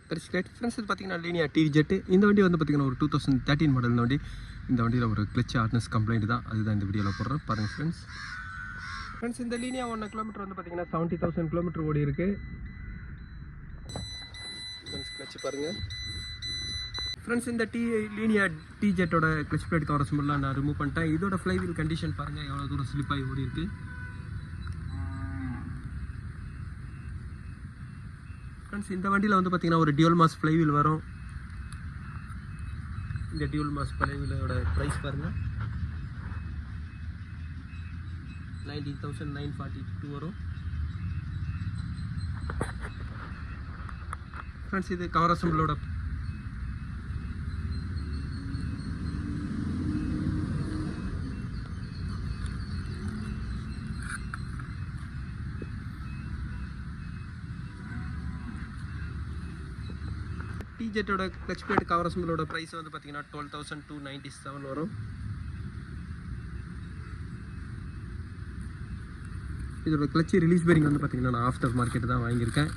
பெருசு great friends. இது பார்த்தீங்கன்னா லீனியா டிஜெட். இந்த வண்டி வந்து பார்த்தீங்கன்னா ஒரு 2013 மாடல் இந்த வண்டி. இந்த வண்டியில் ஒரு கிளச் ஹார்ட்னஸ் கம்ப்ளைண்ட் தான், அதுதான் இந்த வீடியோவில் போடுறேன் பாருங்கள் ஃப்ரெண்ட்ஸ். ஃப்ரெண்ட்ஸ் இந்த லீனியா 1 கிலோமீட்டர் வந்து பார்த்தீங்கன்னா 70,000 கிலோமீட்டர் ஓடி இருக்குது ஃப்ரெண்ட்ஸ். கிளச் பாருங்கள் ஃப்ரெண்ட்ஸ். இந்த லீனியா டிஜெட்டோட கிளச் பிளேட் கவர் சிம்பிள்லாம் நான் ரிமூவ் பண்ணிட்டேன். இதோட ஃப்ளை வீல் கண்டிஷன் பாருங்கள் எவ்வளோ தூரம் ஸ்லிப் ஆகி ஓடி இருக்குது ஃப்ரெண்ட்ஸ். இந்த வண்டியில் வந்து பார்த்தீங்கன்னா ஒரு டியூல் மாஸ் ஃப்ளை வீல் வரும். இந்த டியூல் மாஸ் ஃப்ளை வீலோட ப்ரைஸ் பாருங்கள் 19,942 வரும் ஃப்ரெண்ட்ஸ். இது கவர் அசம்பிளோட டிஜெட்டோட கிளச் பிளேட் கவர் அசம்பிளோட ப்ரைஸ் வந்து பார்த்தீங்கன்னா 12,297 வரும். இதோட கிளச் ரிலீஸ் பேரிங் வந்து பார்த்தீங்கன்னா நான் ஆஃப்டர் மார்க்கெட் தான் வாங்கியிருக்கேன்.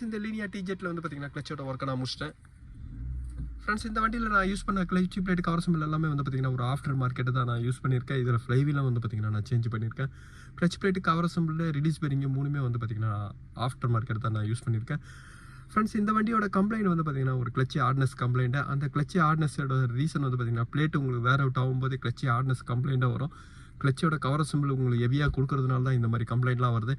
இந்த லீனியா டிஜெட்டில் வந்து பார்த்தீங்கன்னா கிளச்சோட ஒர்க்கை நான் முடிச்சிட்டேன் ஃப்ரெண்ட்ஸ். இந்த வண்டியில் நான் யூஸ் பண்ண கிளச் பிளேட் கவர் சிம்பிள் எல்லாமே வந்து பார்த்தீங்கன்னா ஒரு ஆஃப்டர் மார்க்கெட்டு தான் நான் யூஸ் பண்ணியிருக்கேன். இதில் ஃப்ளைவீலாம் வந்து பார்த்தீங்கன்னா நான் சேஞ்ச் பண்ணியிருக்கேன். Clutch plate cover simple release bearing மூணுமே வந்து பார்த்தீங்கன்னா ஆஃப்டர் மார்க்கெட் தான் நான் யூஸ் பண்ணியிருக்கேன் ஃப்ரெண்ட்ஸ். இந்த வண்டியோட கம்ப்ளைண்ட் வந்து பார்த்தீங்கன்னா ஒரு கிளச் ஹார்ட்னஸ் கம்ப்ளைண்ட். அந்த கிளச் ஹார்ட்னஸோட ரீசன் வந்து பார்த்தீங்கன்னா பிளேட் உங்களுக்கு வேர் அவுட் ஆகும்போது கிளச் ஹார்ட்னஸ் கம்ப்ளைண்ட்டாக வரும். கிளச்சோட கவர் சிம்பிள் உங்களுக்கு ஹெவியாக கொடுக்கறதுனால தான் இந்த மாதிரி கம்ப்ளைண்ட்லாம் வருது.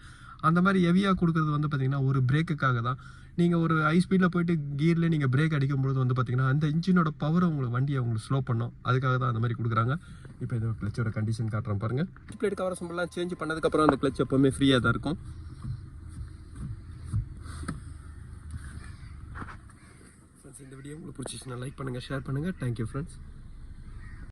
அந்த மாதிரி ஹெவியாக கொடுக்குறது வந்து பார்த்தீங்கன்னா ஒரு பிரேக்குக்காக தான். நீங்கள் ஒரு ஹை ஸ்பீடில் போயிட்டு கியரில் நீங்கள் பிரேக் அடிக்கும்போது வந்து பார்த்தீங்கன்னா அந்த இன்ஜினோட பவரை உங்களுக்கு வண்டியை உங்களுக்கு ஸ்லோ பண்ணும். அதுக்காக தான் அந்த மாதிரி கொடுக்குறாங்க. இப்போ இந்த கிளச்சோட கண்டிஷன் காட்டுறேன் பாருங்கள். பிளேட் கவர் சிம்பிள்லாம் சேஞ்ச் பண்ணதுக்கப்புறம் அந்த கிளச் எப்போவுமே ஃப்ரீயாக தான் இருக்கும். ஃப்ரெண்ட்ஸ் இந்த வீடியோ உங்களுக்கு பிடிச்சிச்சுன்னா லைக் பண்ணுங்கள், ஷேர் பண்ணுங்கள். Thank you friends.